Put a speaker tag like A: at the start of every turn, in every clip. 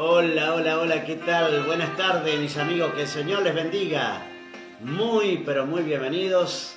A: Hola, hola, hola, ¿qué tal? Buenas tardes, mis amigos, que el Señor les bendiga. Muy, pero muy bienvenidos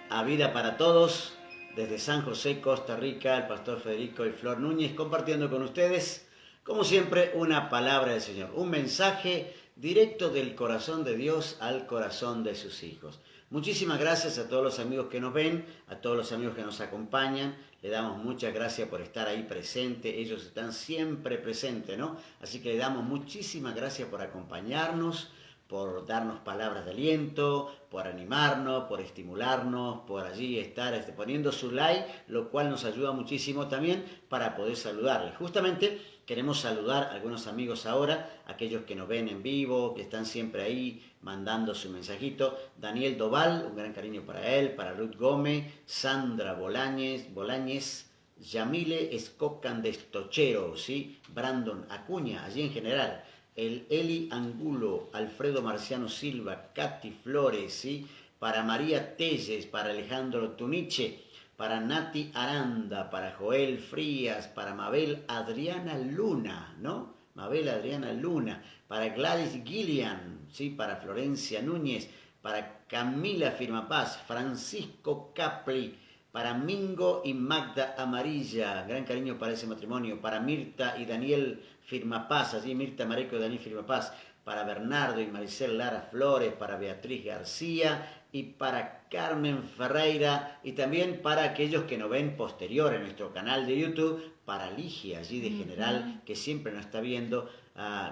A: a Vida para Todos, desde San José, Costa Rica, el pastor Federico y Flor Núñez, compartiendo con ustedes, como siempre, una palabra del Señor, un mensaje directo del corazón de Dios al corazón de sus hijos. Muchísimas gracias a todos los amigos que nos ven, a todos los amigos que nos acompañan. Le damos muchas gracias por estar ahí presente. Ellos están siempre presentes, ¿no? Así que le damos muchísimas gracias por acompañarnos, por darnos palabras de aliento, por animarnos, por estimularnos, por allí estar poniendo su like, lo cual nos ayuda muchísimo también para poder saludarles. Justamente queremos saludar a algunos amigos ahora, aquellos que nos ven en vivo, que están siempre ahí mandando su mensajito. Daniel Doval, un gran cariño para él, para Ruth Gómez, Sandra Bolañez, Yamile Escocan de Estochero, ¿sí? Brandon Acuña, allí en general. El Eli Angulo, Alfredo Marciano Silva, Katy Flores, ¿sí? Para María Telles, para Alejandro Tuniche, para Nati Aranda, para Joel Frías, para Mabel Adriana Luna, ¿no? Mabel Adriana Luna, para Gladys Gillian, ¿sí? Para Florencia Núñez, para Camila Firmapaz, Francisco Capri, para Mingo y Magda Amarilla, gran cariño para ese matrimonio, para Mirta y Daniel Firmapaz, allí Mirta Mareco y Daniel Firmapaz, para Bernardo y Maricel Lara Flores, para Beatriz García y para Carmen Ferreira, y también para aquellos que nos ven posterior en nuestro canal de YouTube, para Ligia allí de general, que siempre nos está viendo.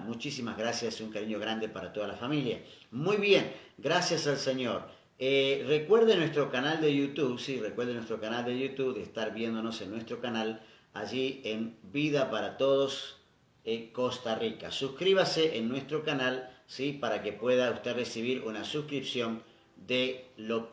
A: Muchísimas gracias, un cariño grande para toda la familia. Muy bien, gracias al Señor. Recuerden nuestro canal de YouTube, sí, recuerden nuestro canal de YouTube, de estar viéndonos en nuestro canal, allí en Vida para Todos Costa Rica. Suscríbase en nuestro canal, sí, para que pueda usted recibir una suscripción de los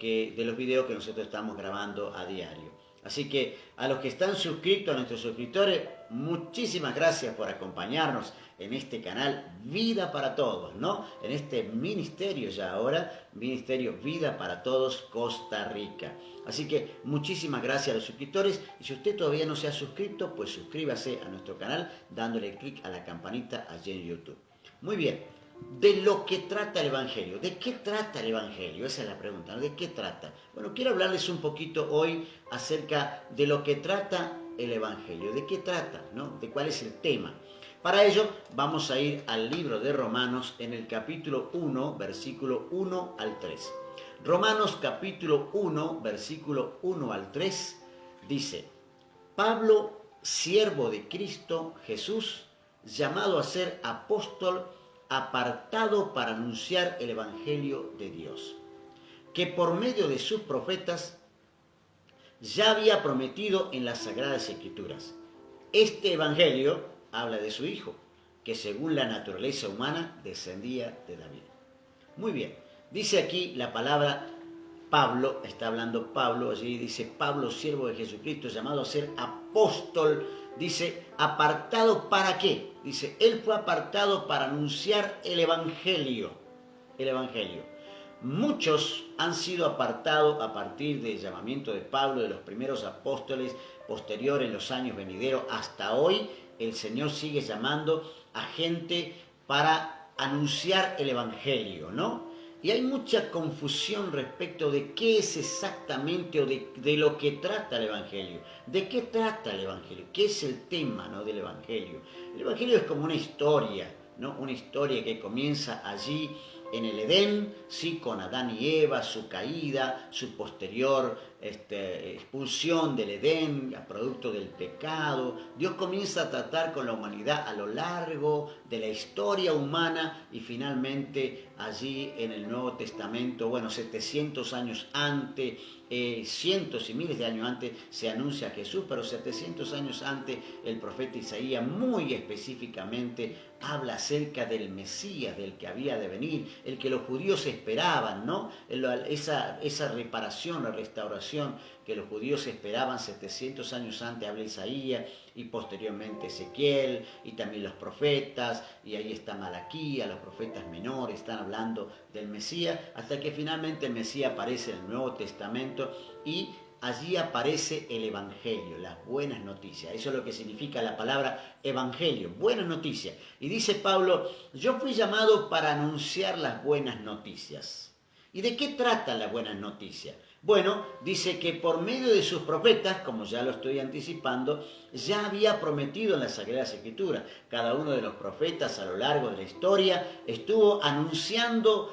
A: videos que nosotros estamos grabando a diario. Así que a los que están suscritos, a nuestros suscriptores, muchísimas gracias por acompañarnos en este canal Vida para Todos, ¿no? En este ministerio ya ahora, Ministerio Vida para Todos Costa Rica. Así que muchísimas gracias a los suscriptores, y si usted todavía no se ha suscrito, pues suscríbase a nuestro canal dándole clic a la campanita allí en YouTube. Muy bien, de lo que trata el Evangelio. ¿De qué trata el Evangelio? Esa es la pregunta, ¿no? ¿De qué trata? Bueno, quiero hablarles un poquito hoy acerca de lo que trata el Evangelio. ¿De qué trata? ¿No? ¿De cuál es el tema? Para ello vamos a ir al libro de Romanos en el capítulo 1, versículo 1 al 3. Romanos capítulo 1, versículo 1 al 3 dice: Pablo, siervo de Cristo Jesús, llamado a ser apóstol, apartado para anunciar el Evangelio de Dios, que por medio de sus profetas ya había prometido en las Sagradas Escrituras. Este Evangelio habla de su Hijo, que según la naturaleza humana descendía de David. Muy bien, dice aquí la palabra Pablo, está hablando Pablo, allí dice Pablo, siervo de Jesucristo, llamado a ser apóstol, dice, apartado ¿para qué? Dice, él fue apartado para anunciar el Evangelio. El Evangelio. Muchos han sido apartados a partir del llamamiento de Pablo, de los primeros apóstoles, posterior en los años venideros, hasta hoy el Señor sigue llamando a gente para anunciar el Evangelio, ¿no? Y hay mucha confusión respecto de qué es exactamente o de lo que trata el Evangelio. ¿De qué trata el Evangelio? ¿Qué es el tema, ¿no?, del Evangelio? El Evangelio es como una historia, ¿no? Una historia que comienza allí en el Edén, sí, con Adán y Eva, su caída, su posterior expulsión del Edén, a producto del pecado. Dios comienza a tratar con la humanidad a lo largo de la historia humana, y finalmente allí en el Nuevo Testamento, bueno, 700 años antes, cientos y miles de años antes se anuncia a Jesús, pero 700 años antes el profeta Isaías muy específicamente habla acerca del Mesías, del que había de venir, el que los judíos esperaban, ¿no? Esa reparación, la restauración que los judíos esperaban 700 años antes, habla Isaías, y posteriormente Ezequiel, y también los profetas, y ahí está Malaquías, los profetas menores están hablando del Mesías, hasta que finalmente el Mesías aparece en el Nuevo Testamento, y allí aparece el Evangelio, las buenas noticias. Eso es lo que significa la palabra Evangelio, buenas noticias. Y dice Pablo, yo fui llamado para anunciar las buenas noticias. ¿Y de qué tratan las buenas noticias? Bueno, dice que por medio de sus profetas, como ya lo estoy anticipando, ya había prometido en las Sagradas Escrituras. Cada uno de los profetas a lo largo de la historia estuvo anunciando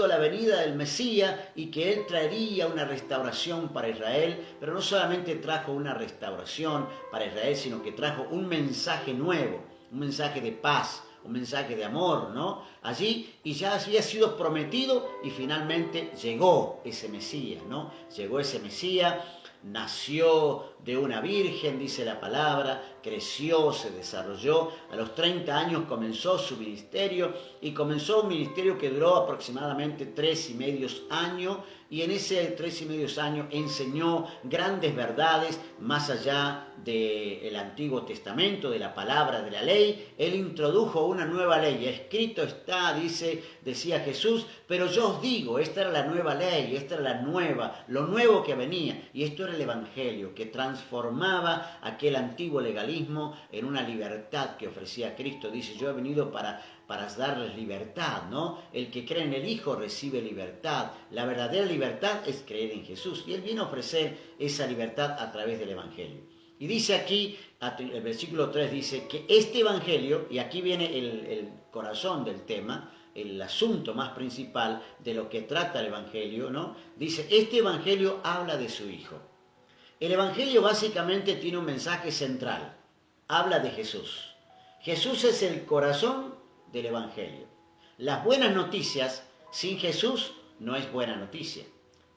A: la venida del Mesías y que él traería una restauración para Israel, pero no solamente trajo una restauración para Israel, sino que trajo un mensaje nuevo, un mensaje de paz, un mensaje de amor, ¿no? Allí, y ya había sido prometido y finalmente llegó ese Mesías, ¿no? Llegó ese Mesías, nació de una virgen, dice la palabra, creció, se desarrolló, a los 30 años comenzó su ministerio y comenzó un ministerio que duró aproximadamente 3,5 años y en ese 3,5 años enseñó grandes verdades más allá del Antiguo Testamento, de la palabra, de la ley. Él introdujo una nueva ley, escrito está, decía Jesús, pero yo os digo, esta era la nueva ley, esta era lo nuevo que venía, y esto era el Evangelio, que transformaba aquel antiguo legalismo en una libertad que ofrecía Cristo. Dice, yo he venido para darles libertad, ¿no? El que cree en el Hijo recibe libertad. La verdadera libertad es creer en Jesús. Y Él vino a ofrecer esa libertad a través del Evangelio. Y dice aquí, el versículo 3 dice que este Evangelio, y aquí viene el corazón del tema, el asunto más principal de lo que trata el Evangelio, ¿no? Dice, este Evangelio habla de su Hijo. El Evangelio básicamente tiene un mensaje central. Habla de Jesús. Jesús es el corazón del Evangelio. Las buenas noticias sin Jesús no es buena noticia.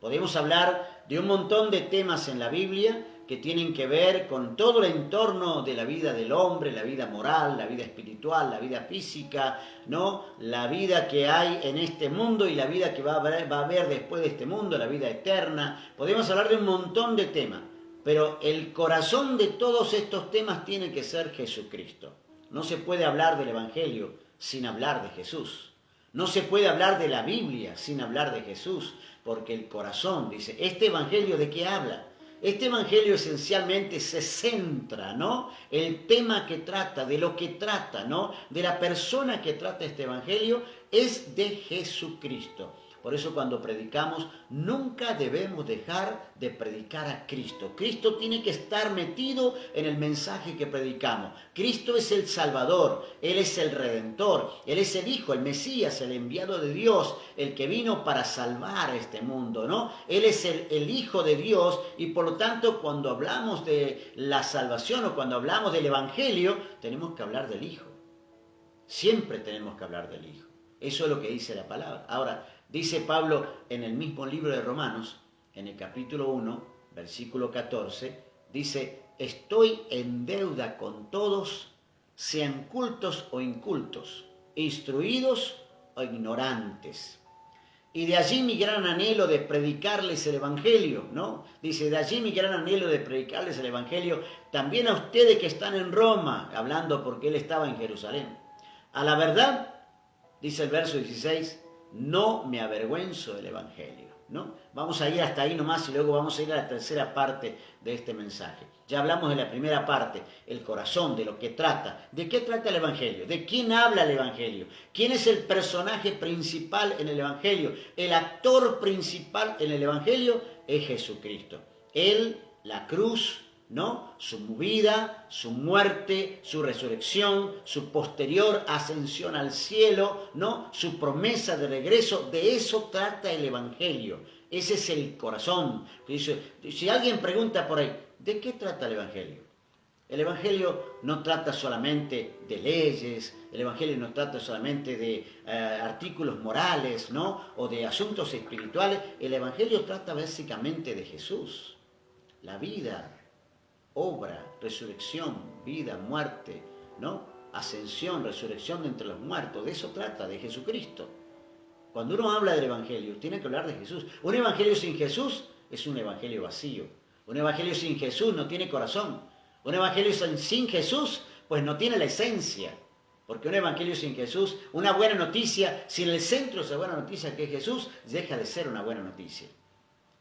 A: Podemos hablar de un montón de temas en la Biblia que tienen que ver con todo el entorno de la vida del hombre, la vida moral, la vida espiritual, la vida física, ¿no? La vida que hay en este mundo y la vida que va a haber después de este mundo, la vida eterna. Podemos hablar de un montón de temas, pero el corazón de todos estos temas tiene que ser Jesucristo. No se puede hablar del Evangelio sin hablar de Jesús. No se puede hablar de la Biblia sin hablar de Jesús, porque el corazón, dice, ¿este Evangelio de qué habla? Este Evangelio esencialmente se centra, ¿no? El tema que trata, de lo que trata, ¿no? De la persona que trata este Evangelio es de Jesucristo. Por eso cuando predicamos nunca debemos dejar de predicar a Cristo. Cristo tiene que estar metido en el mensaje que predicamos. Cristo es el Salvador, Él es el Redentor, Él es el Hijo, el Mesías, el enviado de Dios, el que vino para salvar a este mundo, ¿no? Él es el Hijo de Dios y por lo tanto cuando hablamos de la salvación o cuando hablamos del Evangelio tenemos que hablar del Hijo. Siempre tenemos que hablar del Hijo. Eso es lo que dice la palabra. Ahora, dice Pablo en el mismo libro de Romanos, en el capítulo 1, versículo 14, dice, estoy en deuda con todos, sean cultos o incultos, instruidos o ignorantes. Y de allí mi gran anhelo de predicarles el Evangelio, ¿no? Dice, de allí mi gran anhelo de predicarles el Evangelio también a ustedes que están en Roma, hablando porque él estaba en Jerusalén. A la verdad, dice el verso 16, no me avergüenzo del Evangelio, ¿no? Vamos a ir hasta ahí nomás y luego vamos a ir a la tercera parte de este mensaje. Ya hablamos de la primera parte, el corazón, de lo que trata. ¿De qué trata el Evangelio? ¿De quién habla el Evangelio? ¿Quién es el personaje principal en el Evangelio? El actor principal en el Evangelio es Jesucristo. Él, la cruz, ¿no? Su vida, su muerte, su resurrección, su posterior ascensión al cielo, ¿no? Su promesa de regreso, de eso trata el Evangelio. Ese es el corazón. Si alguien pregunta por ahí, ¿de qué trata el Evangelio? El Evangelio no trata solamente de leyes, el Evangelio no trata solamente de artículos morales, ¿no? O de asuntos espirituales. El Evangelio trata básicamente de Jesús, la vida, obra, resurrección, vida, muerte, ¿no? Ascensión, resurrección de entre los muertos. De eso trata, de Jesucristo. Cuando uno habla del Evangelio, tiene que hablar de Jesús. Un Evangelio sin Jesús es un Evangelio vacío. Un Evangelio sin Jesús no tiene corazón. Un Evangelio sin Jesús, pues no tiene la esencia. Porque un Evangelio sin Jesús, una buena noticia, sin el centro de esa buena noticia que es Jesús, deja de ser una buena noticia.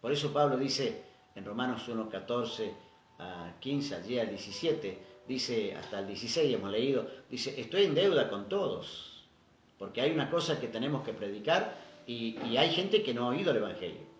A: Por eso Pablo dice, en Romanos 1, 14 a 15, allí al 17, dice, hasta el 16 hemos leído, dice, estoy en deuda con todos, porque hay una cosa que tenemos que predicar y hay gente que no ha oído el Evangelio.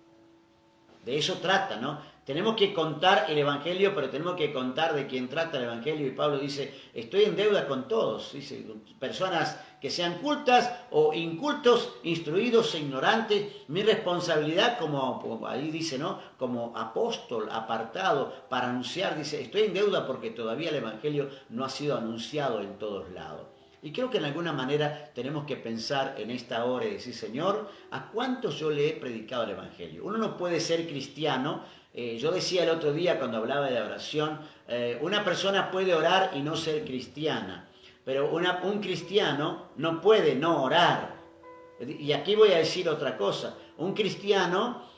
A: De eso trata, ¿no? Tenemos que contar el Evangelio, pero tenemos que contar de quién trata el Evangelio. Y Pablo dice, estoy en deuda con todos. Dice, personas que sean cultas o incultos, instruidos e ignorantes. Mi responsabilidad como ahí dice, ¿no? Como apóstol apartado para anunciar, dice, estoy en deuda porque todavía el Evangelio no ha sido anunciado en todos lados. Y creo que en alguna manera tenemos que pensar en esta hora y decir, Señor, ¿a cuántos yo le he predicado el Evangelio? Uno no puede ser cristiano. Yo decía el otro día cuando hablaba de la oración, una persona puede orar y no ser cristiana, pero un cristiano no puede no orar. Y aquí voy a decir otra cosa. Un cristiano,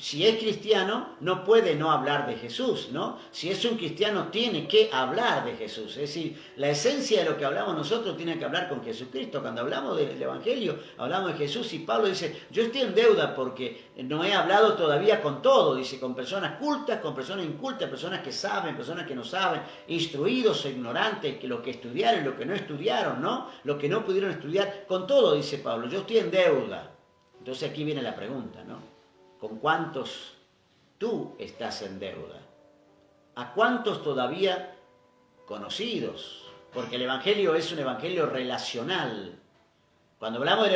A: si es cristiano, no puede no hablar de Jesús, ¿no? Si es un cristiano, tiene que hablar de Jesús. Es decir, la esencia de lo que hablamos nosotros tiene que hablar con Jesucristo. Cuando hablamos del Evangelio, hablamos de Jesús y Pablo dice, yo estoy en deuda porque no he hablado todavía con todo. Dice, con personas cultas, con personas incultas, personas que saben, personas que no saben, instruidos e ignorantes, que lo que estudiaron y lo que no estudiaron, ¿no? Lo que no pudieron estudiar, con todo, dice Pablo, yo estoy en deuda. Entonces aquí viene la pregunta, ¿no? ¿Con cuántos tú estás en deuda? ¿A cuántos todavía conocidos? Porque el Evangelio es un Evangelio relacional. Cuando hablamos del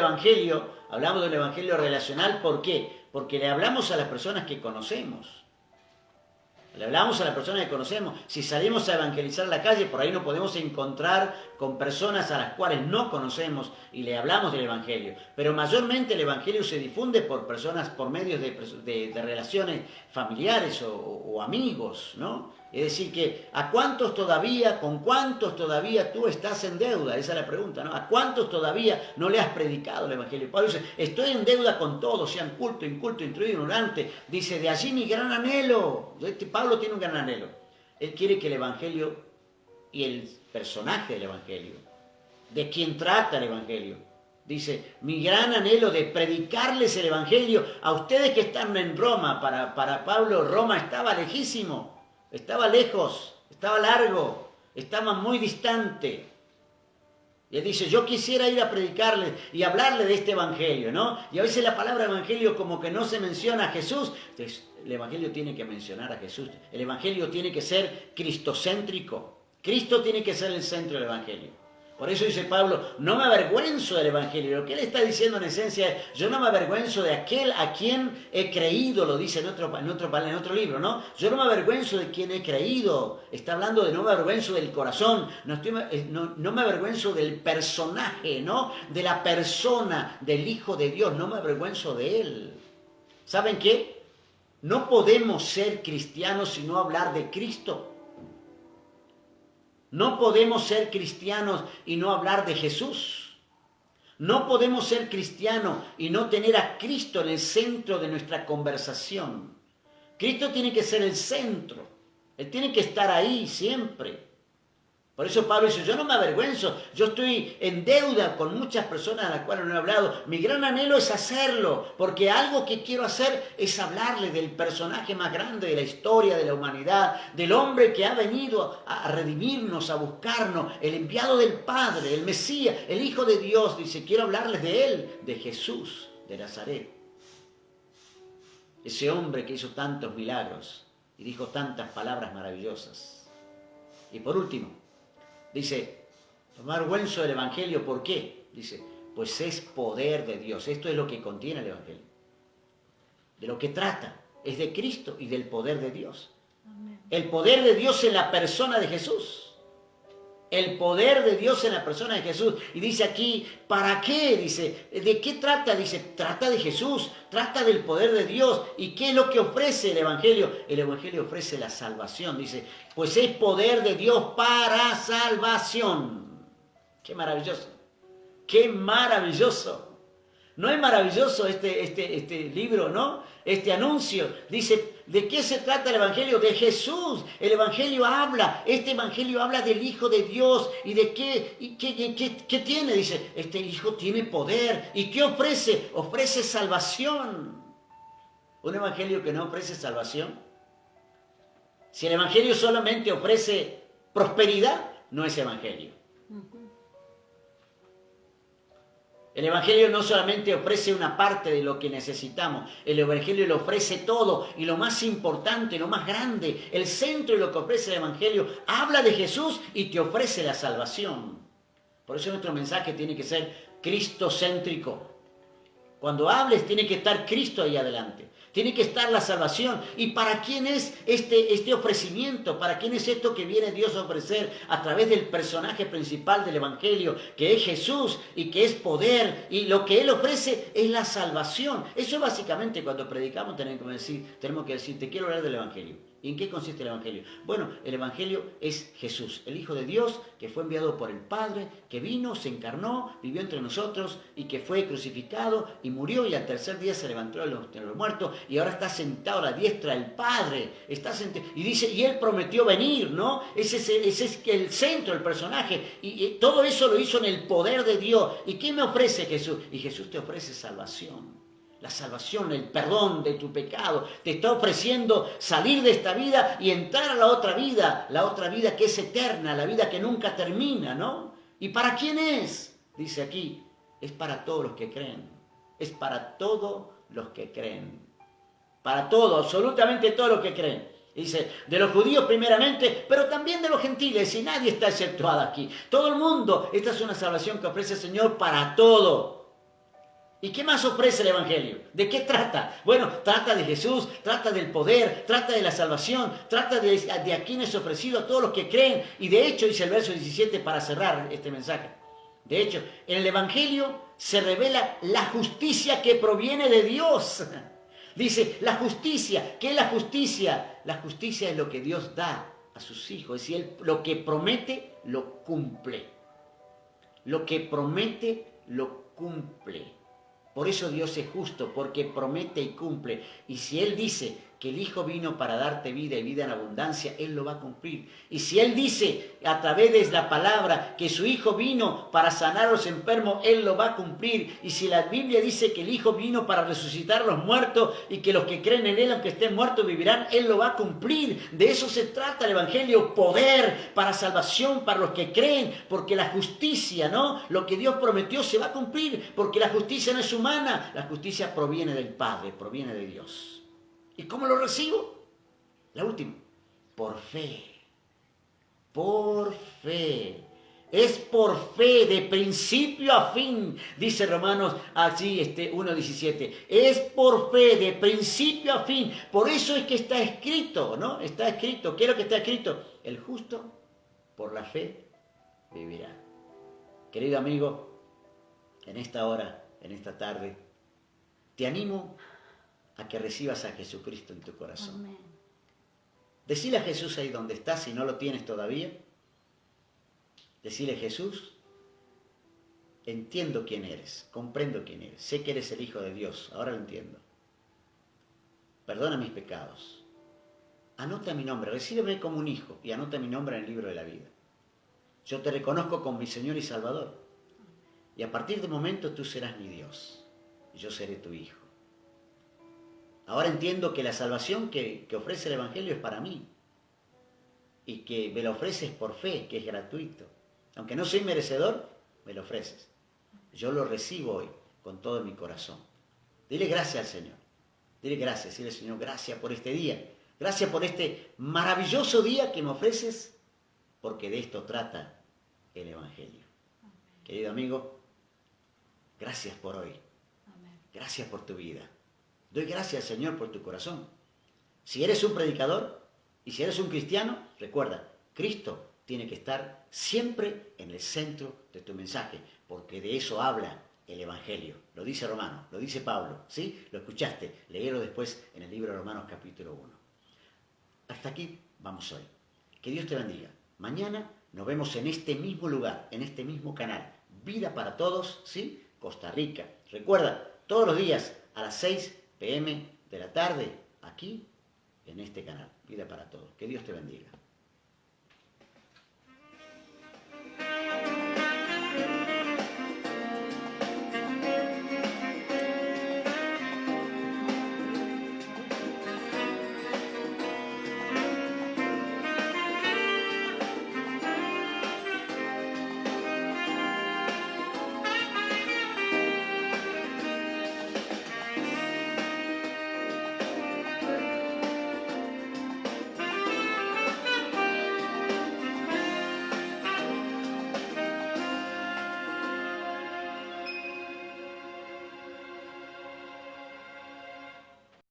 A: Evangelio relacional, ¿por qué? Porque le hablamos a las personas que conocemos. Le hablamos a las personas que conocemos. Si salimos a evangelizar la calle, por ahí nos podemos encontrar con personas a las cuales no conocemos y le hablamos del Evangelio. Pero mayormente el Evangelio se difunde por personas, por medios de relaciones familiares o amigos, ¿no? Es decir, que ¿a cuántos todavía, con cuántos todavía tú estás en deuda? Esa es la pregunta, ¿no? ¿A cuántos todavía no le has predicado el Evangelio? Pablo dice, estoy en deuda con todos, sean culto, inculto, instruido, ignorante. Dice, de allí mi gran anhelo. Pablo tiene un gran anhelo. Él quiere que el Evangelio y el personaje del Evangelio, de quien trata el Evangelio, dice, mi gran anhelo de predicarles el Evangelio a ustedes que están en Roma. Para Pablo, Roma estaba lejísimo. Estaba lejos, estaba largo, estaba muy distante. Y él dice, yo quisiera ir a predicarle y hablarle de este Evangelio, ¿no? Y a veces la palabra Evangelio como que no se menciona a Jesús. Entonces, el Evangelio tiene que mencionar a Jesús. El Evangelio tiene que ser cristocéntrico. Cristo tiene que ser el centro del Evangelio. Por eso dice Pablo, no me avergüenzo del Evangelio. Lo que él está diciendo en esencia es, yo no me avergüenzo de aquel a quien he creído, lo dice en otro libro, ¿no? Yo no me avergüenzo de quien he creído. Está hablando de no me avergüenzo del corazón, no me avergüenzo del personaje, ¿no? De la persona, del Hijo de Dios, no me avergüenzo de él. ¿Saben qué? No podemos ser cristianos si no hablar de Cristo. No podemos ser cristianos y no hablar de Jesús. No podemos ser cristianos y no tener a Cristo en el centro de nuestra conversación. Cristo tiene que ser el centro. Él tiene que estar ahí siempre. Por eso Pablo dice, yo no me avergüenzo, yo estoy en deuda con muchas personas a las cuales no he hablado. Mi gran anhelo es hacerlo, porque algo que quiero hacer es hablarle del personaje más grande de la historia de la humanidad, del hombre que ha venido a redimirnos, a buscarnos, el enviado del Padre, el Mesías, el Hijo de Dios. Dice, quiero hablarles de él, de Jesús de Nazaret. Ese hombre que hizo tantos milagros y dijo tantas palabras maravillosas. Y por último, dice, no me avergüenzo del Evangelio, ¿por qué? Dice, pues es poder de Dios. Esto es lo que contiene el Evangelio. De lo que trata, es de Cristo y del poder de Dios. Amén. El poder de Dios en la persona de Jesús. El poder de Dios en la persona de Jesús. Y dice aquí, ¿para qué? Dice, ¿de qué trata? Dice, trata de Jesús, trata del poder de Dios. ¿Y qué es lo que ofrece el Evangelio? El Evangelio ofrece la salvación. Dice, pues es poder de Dios para salvación. ¡Qué maravilloso! ¡Qué maravilloso! ¿No es maravilloso este libro, no? Este anuncio. Dice, ¿de qué se trata el Evangelio? De Jesús. El Evangelio habla. Este Evangelio habla del Hijo de Dios. ¿Y de qué tiene? Dice, este Hijo tiene poder. ¿Y qué ofrece? Ofrece salvación. Un Evangelio que no ofrece salvación Si el Evangelio solamente ofrece prosperidad, no es Evangelio. El Evangelio no solamente ofrece una parte de lo que necesitamos, el Evangelio le ofrece todo y lo más importante, lo más grande, el centro de lo que ofrece el Evangelio, habla de Jesús y te ofrece la salvación. Por eso nuestro mensaje tiene que ser cristocéntrico. Cuando hables tiene que estar Cristo ahí adelante. Tiene que estar la salvación. ¿Y para quién es este ofrecimiento? ¿Para quién es esto que viene Dios a ofrecer a través del personaje principal del Evangelio, que es Jesús y que es poder? Y lo que Él ofrece es la salvación. Eso básicamente cuando predicamos tenemos que decir, te quiero hablar del Evangelio. ¿Y en qué consiste el Evangelio? Bueno, el Evangelio es Jesús, el Hijo de Dios, que fue enviado por el Padre, que vino, se encarnó, vivió entre nosotros y que fue crucificado y murió y al tercer día se levantó de los muertos y ahora está sentado a la diestra del Padre. Y dice, y Él prometió venir, ¿no? Ese es el centro, el personaje. Y todo eso lo hizo en el poder de Dios. ¿Y qué me ofrece Jesús? Y Jesús te ofrece salvación. La salvación, el perdón de tu pecado. Te está ofreciendo salir de esta vida y entrar a la otra vida que es eterna, la vida que nunca termina, ¿no? ¿Y para quién es? Dice aquí, es para todos los que creen. Es para todos los que creen. Para todos, absolutamente todos los que creen. Dice, de los judíos primeramente, pero también de los gentiles, y nadie está exceptuado aquí. Todo el mundo, esta es una salvación que ofrece el Señor para todo. ¿Y qué más ofrece el Evangelio? ¿De qué trata? Bueno, trata de Jesús, trata del poder, trata de la salvación, trata de a quien es ofrecido a todos los que creen. Y de hecho, dice el verso 17 para cerrar este mensaje. De hecho, en el Evangelio se revela la justicia que proviene de Dios. Dice, la justicia. ¿Qué es la justicia? La justicia es lo que Dios da a sus hijos. Es decir, Él lo que promete, lo cumple. Lo que promete, lo cumple. Por eso Dios es justo, porque promete y cumple. Y si Él dice que el Hijo vino para darte vida y vida en abundancia, Él lo va a cumplir. Y si Él dice a través de la palabra que su Hijo vino para sanar a los enfermos, Él lo va a cumplir. Y si la Biblia dice que el Hijo vino para resucitar a los muertos y que los que creen en Él, aunque estén muertos, vivirán, Él lo va a cumplir. De eso se trata el Evangelio, poder para salvación para los que creen, porque la justicia, ¿no? Lo que Dios prometió se va a cumplir, porque la justicia no es humana, la justicia proviene del Padre, proviene de Dios. ¿Y cómo lo recibo? La última, por fe. Por fe. Es por fe, de principio a fin, dice Romanos así, 1:17. Es por fe, de principio a fin. Por eso es que está escrito, ¿no? Está escrito. ¿Qué es lo que está escrito? El justo por la fe vivirá. Querido amigo, en esta hora, en esta tarde, te animo a que recibas a Jesucristo en tu corazón. Amén. Decile a Jesús ahí donde estás, si no lo tienes todavía. Decile, Jesús, entiendo quién eres, comprendo quién eres, sé que eres el Hijo de Dios, ahora lo entiendo. Perdona mis pecados. Anota mi nombre, recíbeme como un hijo y anota mi nombre en el libro de la vida. Yo te reconozco como mi Señor y Salvador. Y a partir de momento tú serás mi Dios y yo seré tu hijo. Ahora entiendo que la salvación que ofrece el Evangelio es para mí y que me la ofreces por fe, que es gratuito. Aunque no soy merecedor, me lo ofreces. Yo lo recibo hoy con todo mi corazón. Dile gracias al Señor. Dile gracias, dile Señor, gracias por este día. Gracias por este maravilloso día que me ofreces, porque de esto trata el Evangelio. Amén. Querido amigo, gracias por hoy. Amén. Gracias por tu vida. Doy gracias al Señor por tu corazón. Si eres un predicador y si eres un cristiano, recuerda, Cristo tiene que estar siempre en el centro de tu mensaje, porque de eso habla el Evangelio. Lo dice Romanos, lo dice Pablo, ¿sí? Lo escuchaste, léelo después en el libro de Romanos capítulo 1. Hasta aquí vamos hoy. Que Dios te bendiga. Mañana nos vemos en este mismo lugar, en este mismo canal. Vida para Todos, ¿sí? Costa Rica. Recuerda, todos los días a las 6 p.m. de la tarde, aquí, en este canal. Vida para Todos. Que Dios te bendiga.